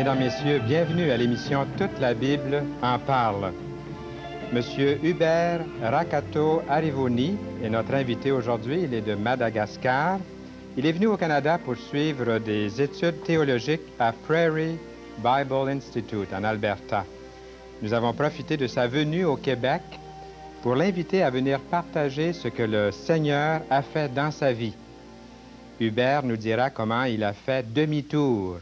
Mesdames, Messieurs, bienvenue à l'émission Toute la Bible en parle. Monsieur Hubert Rakato Arivoni est notre invité aujourd'hui. Il est de Madagascar. Il est venu au Canada pour suivre des études théologiques à Prairie Bible Institute en Alberta. Nous avons profité de sa venue au Québec pour l'inviter à venir partager ce que le Seigneur a fait dans sa vie. Hubert nous dira comment il a fait demi-tour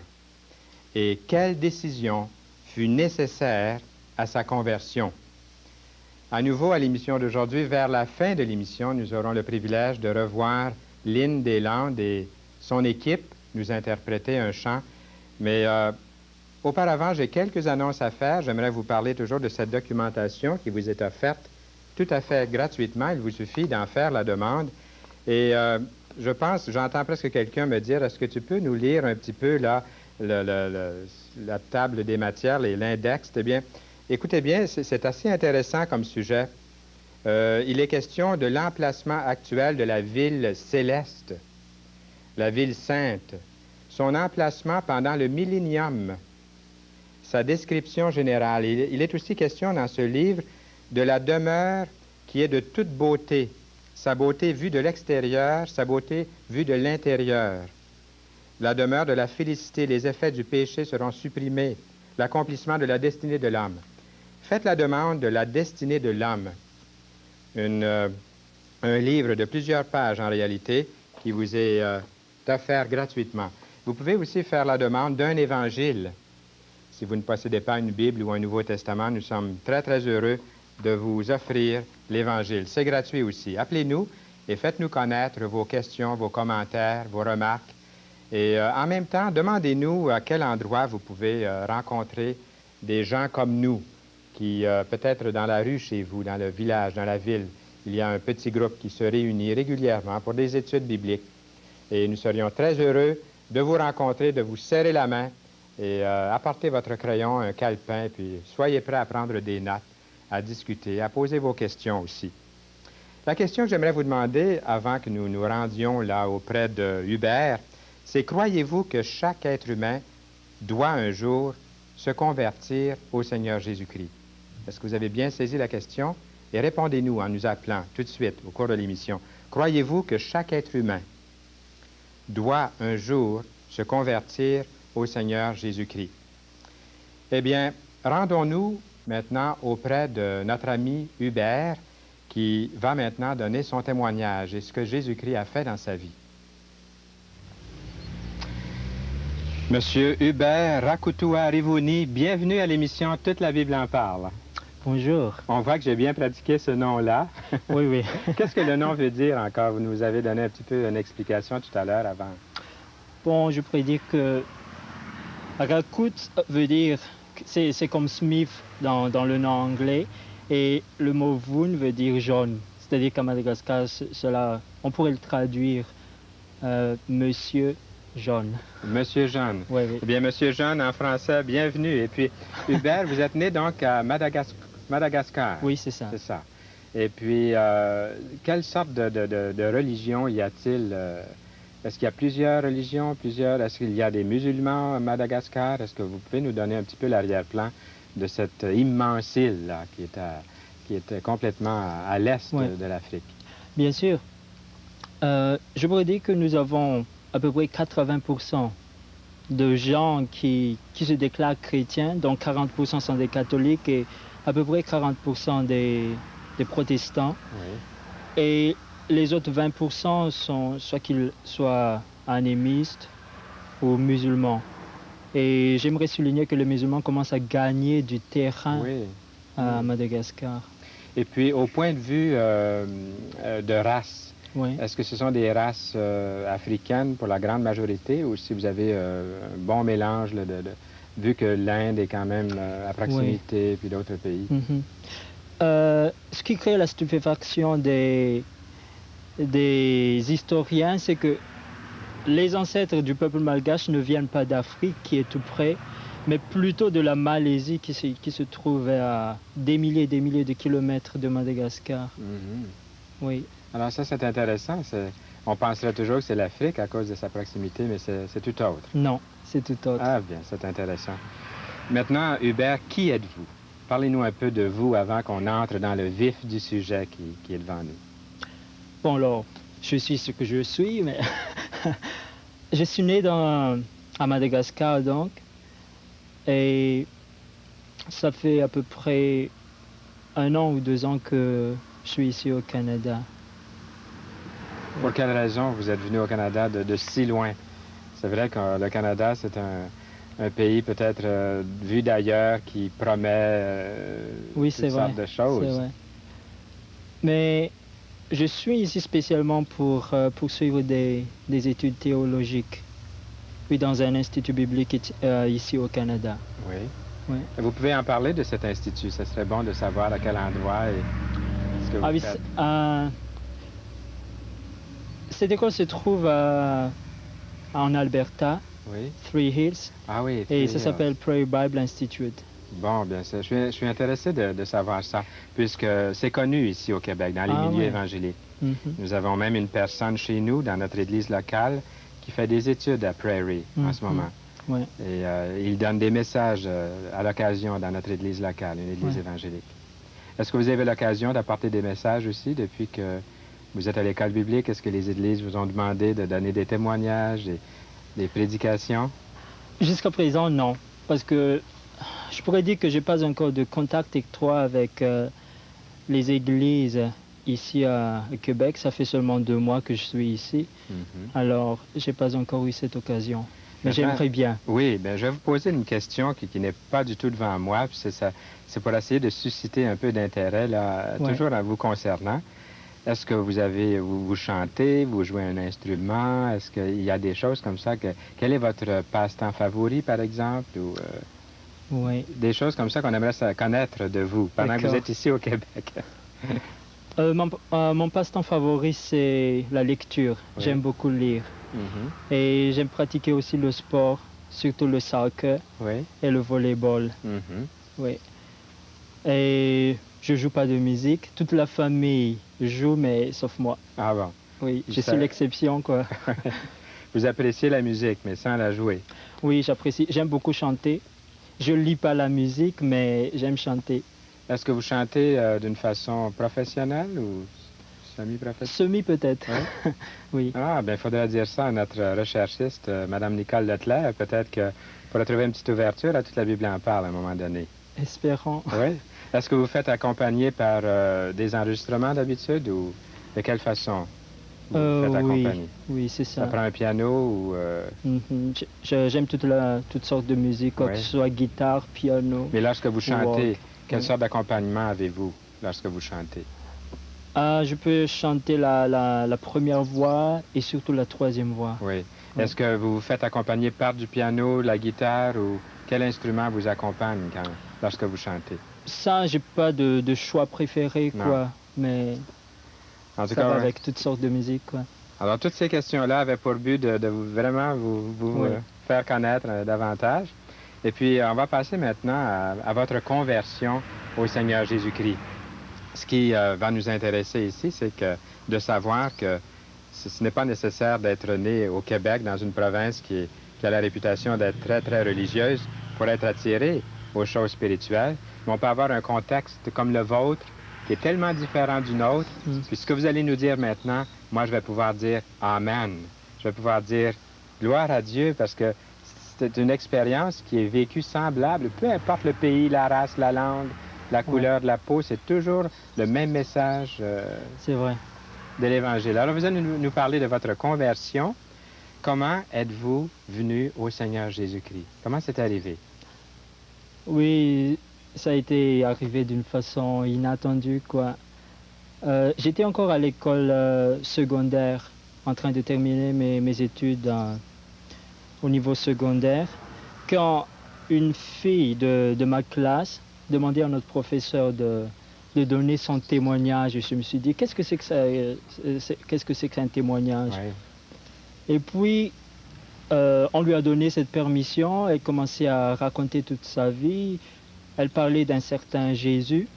et quelle décision fut nécessaire à sa conversion. À nouveau, à l'émission d'aujourd'hui, vers la fin de l'émission, nous aurons le privilège de revoir Lynn Deslandes et son équipe nous interpréter un chant. Mais auparavant, j'ai quelques annonces à faire. J'aimerais vous parler toujours de cette documentation qui vous est offerte tout à fait gratuitement. Il vous suffit d'en faire la demande. Et je pense, j'entends presque quelqu'un me dire, est-ce que tu peux nous lire un petit peu là, la table des matières, l'index? Eh bien, écoutez bien, c'est assez intéressant comme sujet. Il est question de l'emplacement actuel de la ville céleste, la ville sainte, son emplacement pendant le millénium, sa description générale. Il est aussi question dans ce livre de la demeure qui est de toute beauté, sa beauté vue de l'extérieur, sa beauté vue de l'intérieur. La demeure de la félicité, les effets du péché seront supprimés, l'accomplissement de la destinée de l'homme. Faites la demande de la destinée de l'homme, un livre de plusieurs pages en réalité qui vous est offert gratuitement. Vous pouvez aussi faire la demande d'un évangile. Si vous ne possédez pas une Bible ou un Nouveau Testament, nous sommes très, très heureux de vous offrir l'Évangile. C'est gratuit aussi. Appelez-nous et faites-nous connaître vos questions, vos commentaires, vos remarques. Et en même temps, demandez-nous à quel endroit vous pouvez rencontrer des gens comme nous, qui peut-être dans la rue chez vous, dans le village, dans la ville, il y a un petit groupe qui se réunit régulièrement pour des études bibliques. Et nous serions très heureux de vous rencontrer, de vous serrer la main et apportez votre crayon, un calepin, puis soyez prêts à prendre des notes, à discuter, à poser vos questions aussi. La question que j'aimerais vous demander, avant que nous nous rendions là auprès de Hubert, c'est croyez-vous que chaque être humain doit un jour se convertir au Seigneur Jésus-Christ? Est-ce que vous avez bien saisi la question? Et répondez-nous en nous appelant tout de suite au cours de l'émission. Croyez-vous que chaque être humain doit un jour se convertir au Seigneur Jésus-Christ? Eh bien, rendons-nous maintenant auprès de notre ami Hubert qui va maintenant donner son témoignage et ce que Jésus-Christ a fait dans sa vie. Monsieur Hubert Rakutua Arivoni, bienvenue à l'émission Toute la Bible en parle. Bonjour. On voit que j'ai bien pratiqué ce nom-là. Oui, oui. Qu'est-ce que le nom veut dire encore? Vous nous avez donné un petit peu une explication tout à l'heure avant. Bon, je pourrais dire que Rakut veut dire, c'est comme Smith dans le nom anglais, et le mot Voun veut dire jaune. C'est-à-dire qu'à Madagascar, cela, on pourrait le traduire Monsieur Jaune. Monsieur Jaune. Oui, oui. Eh bien, Monsieur Jaune, en français, bienvenue. Et puis, Hubert, vous êtes né donc à Madagascar. Oui, c'est ça. C'est ça. Et puis, quelle sorte de religion y a-t-il? Est-ce qu'il y a plusieurs religions, Est-ce qu'il y a des musulmans à Madagascar? Est-ce que vous pouvez nous donner un petit peu l'arrière-plan de cette immense île là, qui est complètement à l'est de l'Afrique? Bien sûr. Je pourrais dire que nous avons à peu près 80% de gens qui se déclarent chrétiens, dont 40% sont des catholiques et à peu près 40% des protestants. Oui. Et les autres 20% sont soit qu'ils soient animistes ou musulmans. Et j'aimerais souligner que les musulmans commencent à gagner du terrain à Madagascar. Et puis, au point de vue de race, est-ce que ce sont des races africaines pour la grande majorité ou si vous avez un bon mélange vu que l'Inde est quand même à proximité puis d'autres pays? Ce qui crée la stupéfaction des historiens, c'est que les ancêtres du peuple malgache ne viennent pas d'Afrique, qui est tout près, mais plutôt de la Malaisie, qui se trouve à des milliers de kilomètres de Madagascar. Oui. Alors ça, c'est intéressant. On penserait toujours que c'est l'Afrique à cause de sa proximité, mais c'est tout autre. Non, c'est tout autre. Ah bien, c'est intéressant. Maintenant, Hubert, qui êtes-vous? Parlez-nous un peu de vous avant qu'on entre dans le vif du sujet qui est devant nous. Bon, alors, je suis ce que je suis, mais je suis né à Madagascar, donc, et ça fait à peu près 1 an ou 2 ans que je suis ici au Canada. Pour quelle raison vous êtes venu au Canada de si loin? C'est vrai que le Canada, c'est un pays peut-être vu d'ailleurs qui promet Oui, toutes sortes de choses. c'est vrai. Mais je suis ici spécialement pour poursuivre des études théologiques, puis dans un institut biblique ici au Canada. Oui. Oui. Vous pouvez en parler de cet institut? Ce serait bon de savoir à quel endroit et ce que vous faites. Cette école se trouve en Alberta, Oui. Three Hills, Ah oui. et ça s'appelle Prairie Bible Institute. Bon, bien sûr. Je suis intéressé de savoir ça, puisque c'est connu ici au Québec, dans les milieux évangéliques. Nous avons même une personne chez nous, dans notre église locale, qui fait des études à Prairie en ce moment. Ouais. Et il donne des messages à l'occasion dans notre église locale, une église évangélique. Est-ce que vous avez l'occasion d'apporter des messages aussi depuis que vous êtes à l'école biblique? Est-ce que les églises vous ont demandé de donner des témoignages, des prédications? Jusqu'à présent, non. Parce que je pourrais dire que je n'ai pas encore de contact étroit avec les églises ici à Québec. Ça fait seulement 2 mois que je suis ici. Alors, je n'ai pas encore eu cette occasion. Mais j'aimerais bien. Oui, bien, je vais vous poser une question qui n'est pas du tout devant moi. Puis c'est pour essayer de susciter un peu d'intérêt, là, toujours en vous concernant. Est-ce que vous chantez, vous jouez un instrument? Est-ce qu'il y a des choses comme ça? Quel est votre passe-temps favori, par exemple? Ou, oui. Des choses comme ça qu'on aimerait connaître de vous pendant que vous êtes ici au Québec. Mon passe-temps favori, c'est la lecture. Oui. J'aime beaucoup lire. Et j'aime pratiquer aussi le sport, surtout le soccer et le volleyball. Oui. Et je joue pas de musique. Toute la famille joue, mais sauf moi. Ah bon? Oui, je suis l'exception, quoi. Vous appréciez la musique, mais sans la jouer? Oui, j'apprécie. J'aime beaucoup chanter. Je lis pas la musique, mais j'aime chanter. Est-ce que vous chantez d'une façon professionnelle ou semi-professionnelle? Semi, peut-être. Oui? Oui. Ah, bien, il faudrait dire ça à notre recherchiste, Mme Nicole Leclerc. Peut-être que pour trouver une petite ouverture, là, toute la Bible en parle à un moment donné. Espérons. Oui. Est-ce que vous faites accompagner par des enregistrements d'habitude ou de quelle façon vous faites accompagner? Oui, c'est ça. Ça prend un piano ou... J'aime toutes sortes de musique, que ce soit guitare, piano. Mais lorsque vous chantez, quelle sorte d'accompagnement avez-vous lorsque vous chantez? Je peux chanter la première voix et surtout la troisième voix. Oui. Est-ce que vous vous faites accompagner par du piano, la guitare ou quel instrument vous accompagne lorsque vous chantez? Ça, j'ai pas de choix préféré, quoi. Mais en tout cas, avec toutes sortes de musique, quoi. Alors, toutes ces questions-là avaient pour but de vraiment vous faire connaître davantage. Et puis, on va passer maintenant à votre conversion au Seigneur Jésus-Christ. Ce qui va nous intéresser ici, c'est de savoir que ce n'est pas nécessaire d'être né au Québec, dans une province qui a la réputation d'être très, très religieuse, pour être attiré aux choses spirituelles. Mais on peut avoir un contexte comme le vôtre, qui est tellement différent du nôtre. Puis ce que vous allez nous dire maintenant, moi, je vais pouvoir dire Amen. Je vais pouvoir dire gloire à Dieu, parce que c'est une expérience qui est vécue semblable, peu importe le pays, la race, la langue, la couleur de la peau, c'est toujours le même message c'est vrai. De l'Évangile. Alors, vous allez nous parler de votre conversion. Comment êtes-vous venu au Seigneur Jésus-Christ? Comment c'est arrivé? Oui, ça a été arrivé d'une façon inattendue, quoi. J'étais encore à l'école secondaire, en train de terminer mes études au niveau secondaire, quand une fille de ma classe demandait à notre professeur de donner son témoignage. Et je me suis dit, qu'est-ce que c'est que qu'un témoignage? Et puis, on lui a donné cette permission. Elle commençait à raconter toute sa vie. Elle parlait d'un certain Jésus.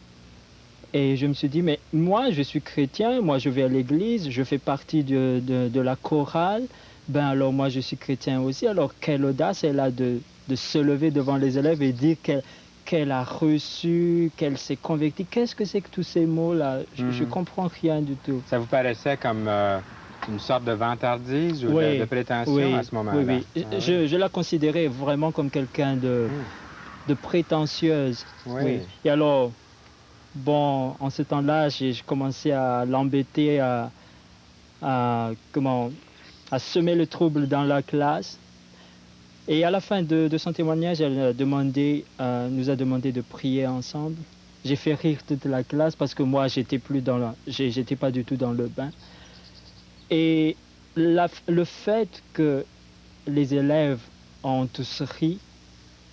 Et je me suis dit, mais moi, je suis chrétien, moi, je vais à l'église, je fais partie de la chorale, ben alors moi, je suis chrétien aussi. Alors, quelle audace elle a de se lever devant les élèves et dire qu'elle a reçu, qu'elle s'est convertie. Qu'est-ce que c'est que tous ces mots-là? Je comprends rien du tout. Ça vous paraissait comme une sorte de vantardise ou Oui, de prétention oui, à ce moment-là? oui, oui. Ah, Je la considérais vraiment comme quelqu'un de prétentieuse. oui. Oui. Et alors, bon, en ce temps-là, j'ai commencé à l'embêter, comment, à semer le trouble dans la classe. Et à la fin de son témoignage, elle nous a demandé de prier ensemble. J'ai fait rire toute la classe parce que moi, j'étais pas du tout dans le bain. Et le fait que les élèves ont tous ri,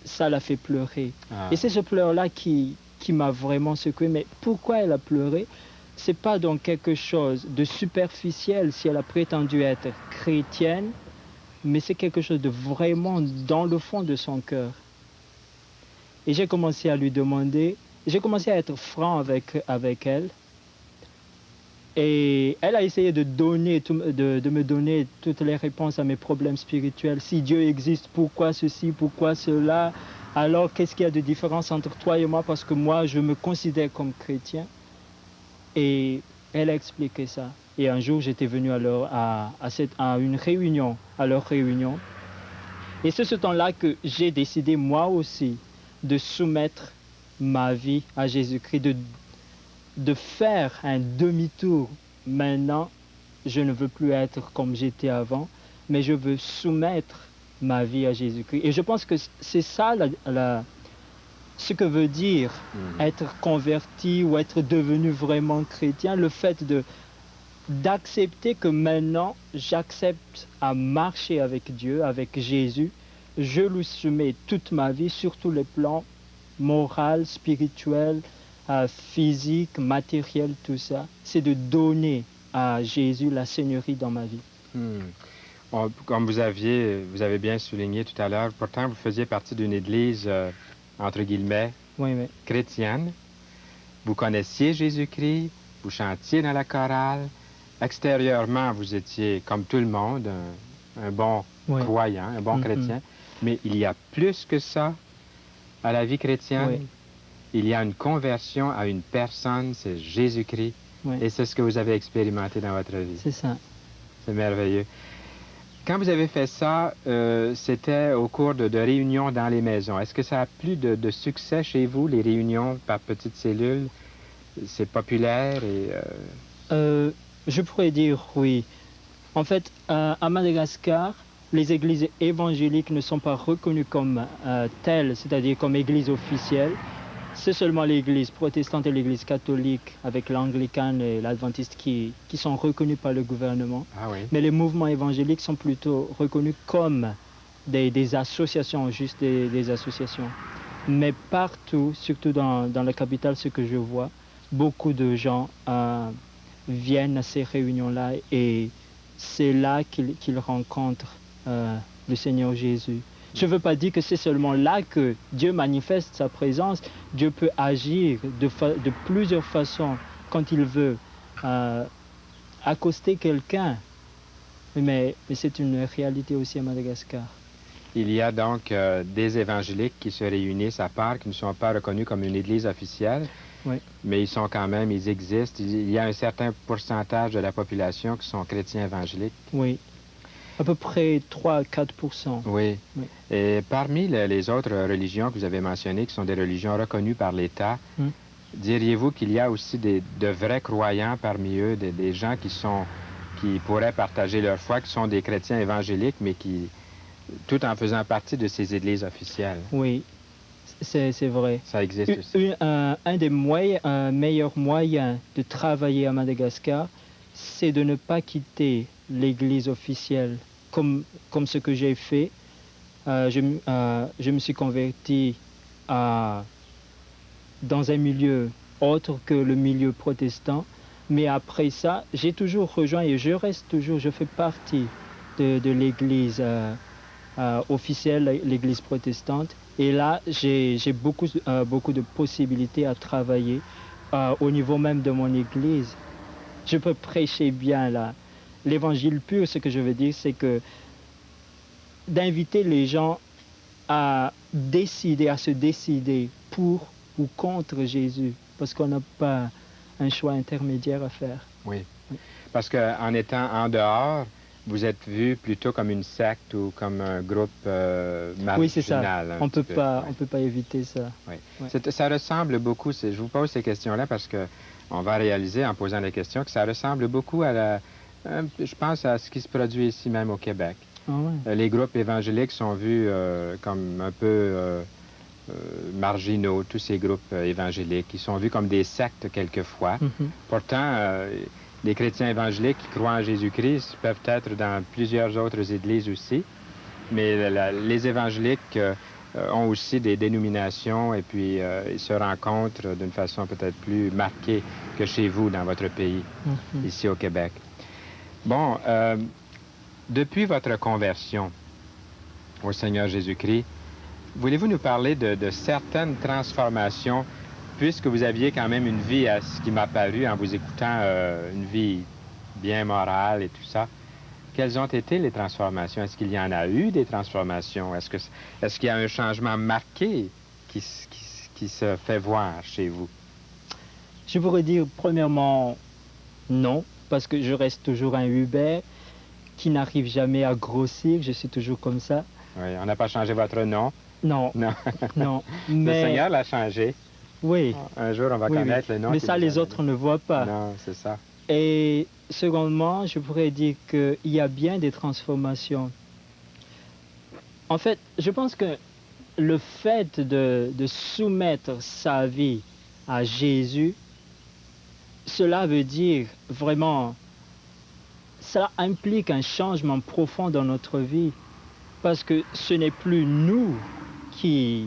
ça l'a fait pleurer. Ah. Et c'est ce pleur-là qui m'a vraiment secoué. Mais pourquoi elle a pleuré? C'est pas donc quelque chose de superficiel si elle a prétendu être chrétienne, mais c'est quelque chose de vraiment dans le fond de son cœur. Et j'ai commencé à lui demander, j'ai commencé à être franc avec elle. Et elle a essayé de me donner toutes les réponses à mes problèmes spirituels. Si Dieu existe, pourquoi ceci, pourquoi cela? Alors, qu'est-ce qu'il y a de différence entre toi et moi? Parce que moi, je me considère comme chrétien. Et elle a expliqué ça. Et un jour, j'étais venu à une réunion, à leur réunion. Et c'est ce temps-là que j'ai décidé, moi aussi, de soumettre ma vie à Jésus-Christ, de faire un demi-tour. Maintenant, je ne veux plus être comme j'étais avant, mais je veux soumettre ma vie à Jésus-Christ. Et je pense que c'est ça ce que veut dire être converti ou être devenu vraiment chrétien, le fait d'accepter que maintenant, j'accepte à marcher avec Dieu, avec Jésus. Je lui soumets toute ma vie sur tous les plans, moral, spirituel, physique, matériel, tout ça. C'est de donner à Jésus la seigneurie dans ma vie. Comme vous avez bien souligné tout à l'heure, pourtant vous faisiez partie d'une église, entre guillemets, oui. chrétienne. Vous connaissiez Jésus-Christ, vous chantiez dans la chorale. Extérieurement, vous étiez, comme tout le monde, un bon croyant, un bon chrétien. Mais il y a plus que ça à la vie chrétienne. Oui. Il y a une conversion à une personne, c'est Jésus-Christ. Oui. Et c'est ce que vous avez expérimenté dans votre vie. C'est ça. C'est merveilleux. Quand vous avez fait ça, c'était au cours de réunions dans les maisons. Est-ce que ça a plus de succès chez vous, les réunions par petites cellules? C'est populaire et... Je pourrais dire oui. En fait, à Madagascar, les églises évangéliques ne sont pas reconnues comme telles, c'est-à-dire comme églises officielles. C'est seulement l'église protestante et l'église catholique, avec l'anglicane et l'adventiste, qui sont reconnus par le gouvernement. Ah oui. Mais les mouvements évangéliques sont plutôt reconnus comme des associations, juste des associations. Mais partout, surtout dans la capitale, ce que je vois, beaucoup de gens viennent à ces réunions-là et c'est là qu'ils rencontrent le Seigneur Jésus. Je ne veux pas dire que c'est seulement là que Dieu manifeste sa présence. Dieu peut agir de plusieurs façons quand il veut accoster quelqu'un. Mais c'est une réalité aussi à Madagascar. Il y a donc des évangéliques qui se réunissent à part, qui ne sont pas reconnus comme une église officielle. Oui. Mais ils existent. Il y a un certain pourcentage de la population qui sont chrétiens évangéliques. Oui, à peu près 3 à 4%. Oui. Et parmi les autres religions que vous avez mentionnées, qui sont des religions reconnues par l'État, diriez-vous qu'il y a aussi de vrais croyants parmi eux, des gens qui pourraient partager leur foi, qui sont des chrétiens évangéliques, mais qui, tout en faisant partie de ces églises officielles? Oui. C'est vrai. Ça existe aussi. Un des meilleurs moyens de travailler à Madagascar, c'est de ne pas quitter l'église officielle comme ce que j'ai fait. Je me suis converti dans un milieu autre que le milieu protestant. Mais après ça, j'ai toujours rejoint et je fais partie de l'église officielle, l'église protestante. Et là, j'ai beaucoup de possibilités à travailler au niveau même de mon église. Je peux prêcher bien là. L'évangile pur, ce que je veux dire, c'est que d'inviter les gens à décider, à se décider pour ou contre Jésus, parce qu'on n'a pas un choix intermédiaire à faire. Oui. Oui. Parce qu'en étant en dehors, vous êtes vu plutôt comme une secte ou comme un groupe marginal. Oui, c'est ça. On peut ouais. peut pas éviter ça. Oui. Ouais. Ça ressemble beaucoup, je vous pose ces questions-là parce que on va réaliser en posant les questions que ça ressemble beaucoup à je pense à ce qui se produit ici même au Québec. Ah ouais. Les groupes évangéliques sont vus comme un peu marginaux, tous ces groupes évangéliques. Ils sont vus comme des sectes quelquefois. Mhm. Pourtant, les chrétiens évangéliques qui croient en Jésus-Christ peuvent être dans plusieurs autres églises aussi, mais les évangéliques ont aussi des dénominations et puis ils se rencontrent d'une façon peut-être plus marquée que chez vous dans votre pays, ici au Québec. Bon, depuis votre conversion au Seigneur Jésus-Christ, voulez-vous nous parler de certaines transformations, puisque vous aviez quand même une vie, à ce qui m'a paru en vous écoutant, une vie bien morale et tout ça. Quelles ont été les transformations? Est-ce qu'il y en a eu des transformations? Est-ce qu'il y a un changement marqué qui se fait voir chez vous? Je pourrais dire premièrement non, parce que je reste toujours un Hubert qui n'arrive jamais à grossir, je suis toujours comme ça. Oui, on n'a pas changé votre nom. Non, Non. non. Le Seigneur l'a changé. Oui. Un jour, on va Oui, connaître le nom. Mais ça, les autres ne voient pas. Non, c'est ça. Et secondement, je pourrais dire qu'il y a bien des transformations. En fait, je pense que le fait de soumettre sa vie à Jésus, cela veut dire vraiment, cela implique un changement profond dans notre vie. Parce que ce n'est plus nous qui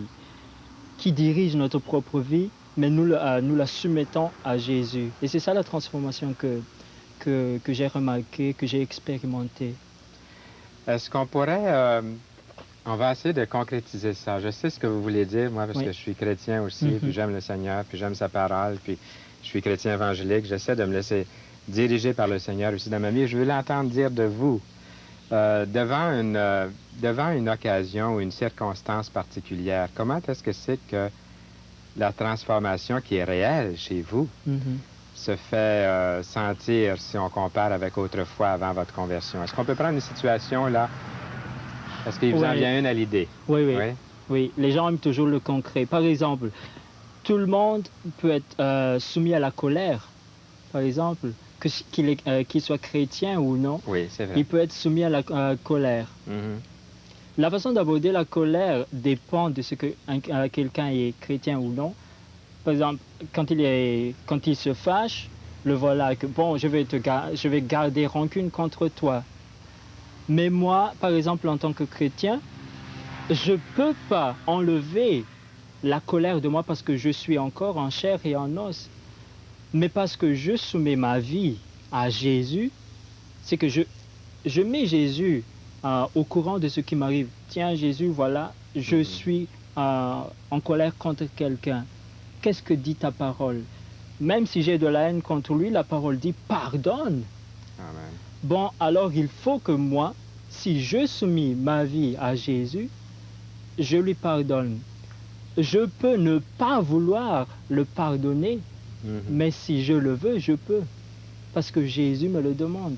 dirigent notre propre vie, mais nous la soumettons à Jésus. Et c'est ça la transformation que j'ai remarquée, que j'ai expérimentée. Est-ce qu'on pourrait... on va essayer de concrétiser ça. Je sais ce que vous voulez dire, moi, parce que je suis chrétien aussi, puis j'aime le Seigneur, puis j'aime sa parole, puis je suis chrétien évangélique. J'essaie de me laisser diriger par le Seigneur aussi dans ma vie. Je veux l'entendre dire de vous. Devant une occasion ou une circonstance particulière, comment est-ce que c'est que la transformation qui est réelle chez vous se fait sentir si on compare avec autrefois avant votre conversion? Est-ce qu'on peut prendre une situation là? Est-ce qu'il vous en vient une à l'idée? Oui, les gens aiment toujours le concret. Par exemple, tout le monde peut être soumis à la colère, par exemple. Qu'il soit chrétien ou non, oui, c'est vrai. Il peut être soumis à la colère. La façon d'aborder la colère dépend de ce que quelqu'un est chrétien ou non. Par exemple, quand il se fâche, le voilà que bon, je vais garder rancune contre toi. Mais moi, par exemple, en tant que chrétien, je peux pas enlever la colère de moi parce que je suis encore en chair et en os. Mais parce que je soumets ma vie à Jésus, c'est que je mets Jésus au courant de ce qui m'arrive. Tiens, Jésus, voilà, je suis en colère contre quelqu'un. Qu'est-ce que dit ta parole? Même si j'ai de la haine contre lui, la parole dit pardonne. Amen. Bon, alors il faut que moi, si je soumets ma vie à Jésus, je lui pardonne. Je peux ne pas vouloir le pardonner, mais si je le veux, je peux, parce que Jésus me le demande.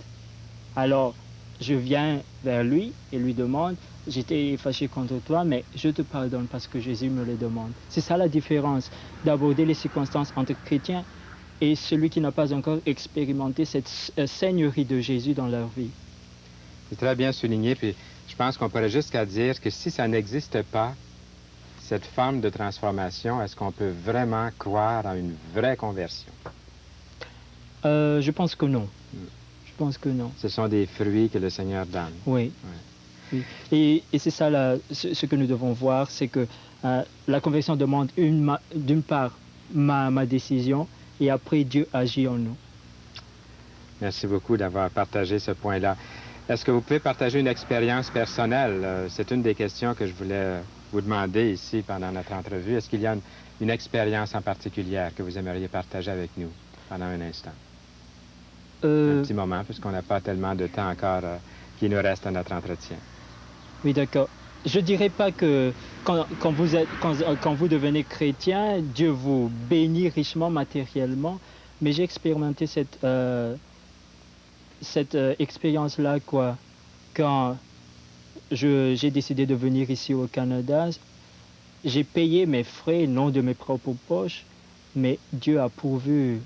Alors, je viens vers lui et lui demande, j'étais fâché contre toi, mais je te pardonne parce que Jésus me le demande. C'est ça la différence d'aborder les circonstances entre chrétiens et celui qui n'a pas encore expérimenté cette seigneurie de Jésus dans leur vie. C'est très bien souligné, puis je pense qu'on pourrait jusqu'à dire que si ça n'existe pas, cette forme de transformation, est-ce qu'on peut vraiment croire à une vraie conversion? Je pense que non. Je pense que non. Ce sont des fruits que le Seigneur donne. Oui. Oui. Et c'est ça ce que nous devons voir, c'est que la conversion demande d'une part ma décision et après Dieu agit en nous. Merci beaucoup d'avoir partagé ce point-là. Est-ce que vous pouvez partager une expérience personnelle? C'est une des questions que je voulais vous demander ici pendant notre entrevue, est-ce qu'il y a une expérience en particulier que vous aimeriez partager avec nous pendant un instant? Un petit moment, puisqu'on n'a pas tellement de temps encore qui nous reste à notre entretien. Oui, d'accord. Je ne dirais pas que quand vous devenez chrétien, Dieu vous bénit richement matériellement, mais j'ai expérimenté cette expérience-là, quoi. Quand j'ai décidé de venir ici au Canada, j'ai payé mes frais, non de mes propres poches, mais Dieu a pourvu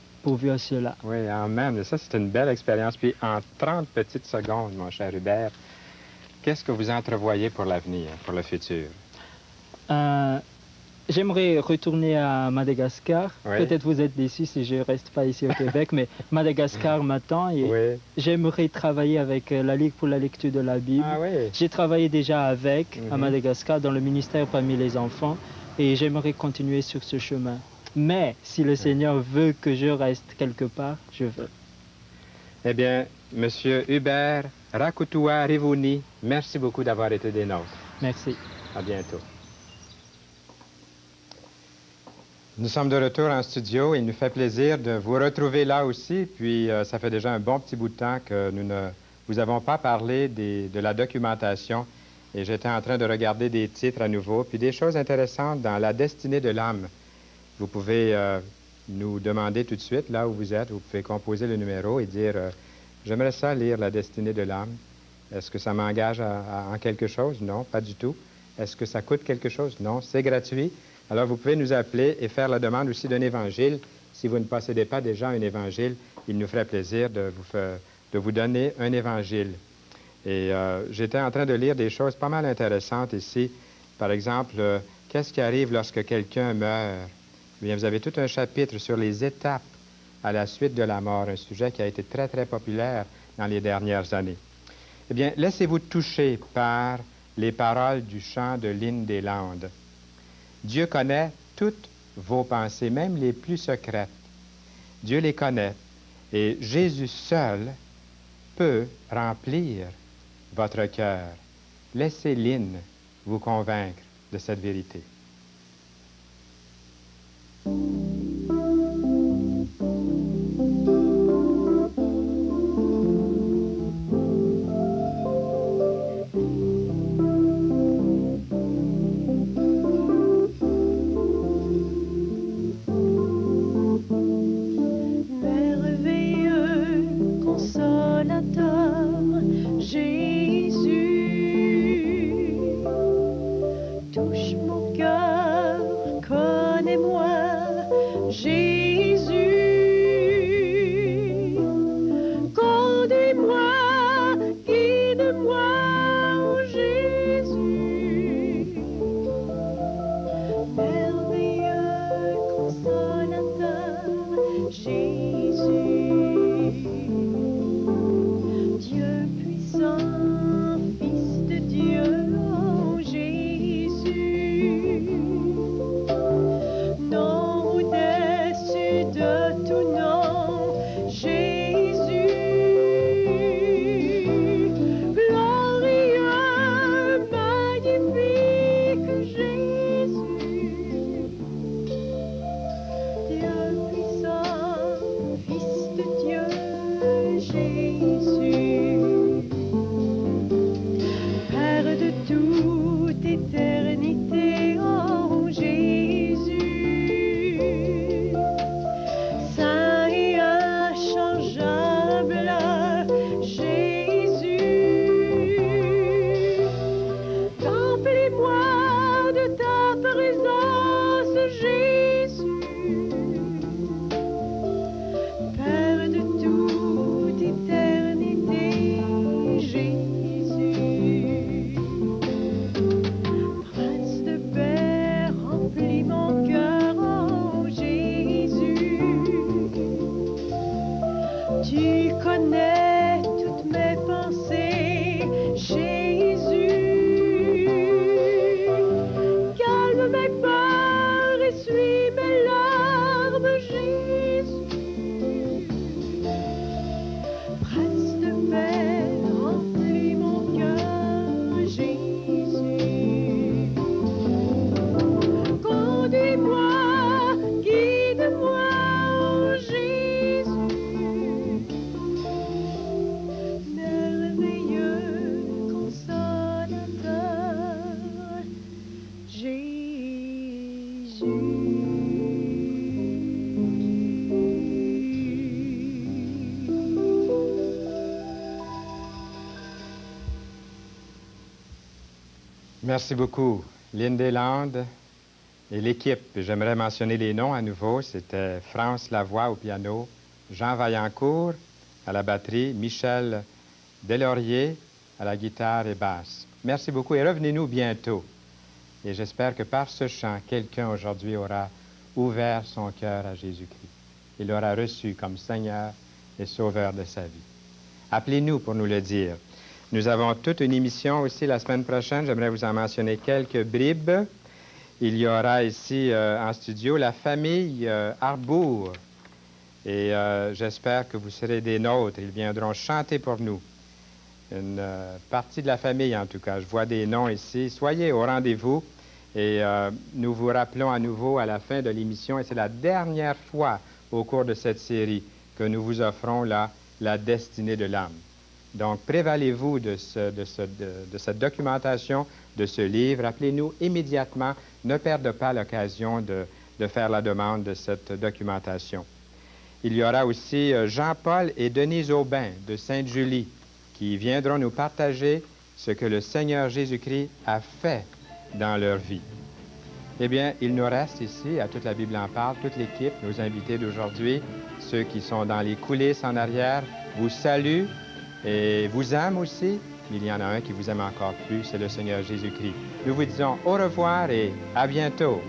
à cela. Oui, amen. Ça, c'est une belle expérience. Puis, en 30 petites secondes, mon cher Hubert, qu'est-ce que vous entrevoyez pour l'avenir, pour le futur? J'aimerais retourner à Madagascar. Oui. Peut-être vous êtes déçus si je ne reste pas ici au Québec, mais Madagascar m'attend et oui. J'aimerais travailler avec la Ligue pour la lecture de la Bible. Ah oui. J'ai travaillé déjà avec à Madagascar dans le ministère parmi les enfants et j'aimerais continuer sur ce chemin. Mais si le Seigneur veut que je reste quelque part, je veux. Eh bien, Monsieur Hubert Rakutua Rivuni, merci beaucoup d'avoir été des nôtres. Merci. À bientôt. Nous sommes de retour en studio. Il nous fait plaisir de vous retrouver là aussi. Puis, ça fait déjà un bon petit bout de temps que nous ne vous avons pas parlé de la documentation. Et j'étais en train de regarder des titres à nouveau, puis des choses intéressantes dans La destinée de l'âme. Vous pouvez nous demander tout de suite, là où vous êtes, vous pouvez composer le numéro et dire j'aimerais ça lire La destinée de l'âme. Est-ce que ça m'engage en quelque chose? Non, pas du tout. Est-ce que ça coûte quelque chose? Non, c'est gratuit. Alors, vous pouvez nous appeler et faire la demande aussi d'un évangile. Si vous ne possédez pas déjà un évangile, il nous ferait plaisir de vous donner un évangile. Et j'étais en train de lire des choses pas mal intéressantes ici. Par exemple, qu'est-ce qui arrive lorsque quelqu'un meurt? Eh bien, vous avez tout un chapitre sur les étapes à la suite de la mort, un sujet qui a été très, très populaire dans les dernières années. Eh bien, laissez-vous toucher par les paroles du chant de l'hymne des Landes. Dieu connaît toutes vos pensées, même les plus secrètes. Dieu les connaît. Et Jésus seul peut remplir votre cœur. Laissez l'hymne vous convaincre de cette vérité. Non, Merci beaucoup, Lindy Land et l'équipe. J'aimerais mentionner les noms à nouveau. C'était France Lavoie au piano, Jean Vaillancourt à la batterie, Michel Delaurier à la guitare et basse. Merci beaucoup et revenez-nous bientôt. Et j'espère que par ce chant, quelqu'un aujourd'hui aura ouvert son cœur à Jésus-Christ. Il l'aura reçu comme Seigneur et Sauveur de sa vie. Appelez-nous pour nous le dire. Nous avons toute une émission aussi la semaine prochaine. J'aimerais vous en mentionner quelques bribes. Il y aura ici en studio la famille Arbour. Et j'espère que vous serez des nôtres. Ils viendront chanter pour nous. Une partie de la famille, en tout cas. Je vois des noms ici. Soyez au rendez-vous. Et nous vous rappelons à nouveau à la fin de l'émission, et c'est la dernière fois au cours de cette série que nous vous offrons la destinée de l'âme. Donc, prévalez-vous de cette documentation, de ce livre. Appelez-nous immédiatement. Ne perdez pas l'occasion de faire la demande de cette documentation. Il y aura aussi Jean-Paul et Denise Aubin de Sainte-Julie qui viendront nous partager ce que le Seigneur Jésus-Christ a fait dans leur vie. Eh bien, il nous reste ici, à Toute la Bible en parle, toute l'équipe, nos invités d'aujourd'hui, ceux qui sont dans les coulisses en arrière, vous saluent et vous aiment aussi, mais il y en a un qui vous aime encore plus, c'est le Seigneur Jésus-Christ. Nous vous disons au revoir et à bientôt.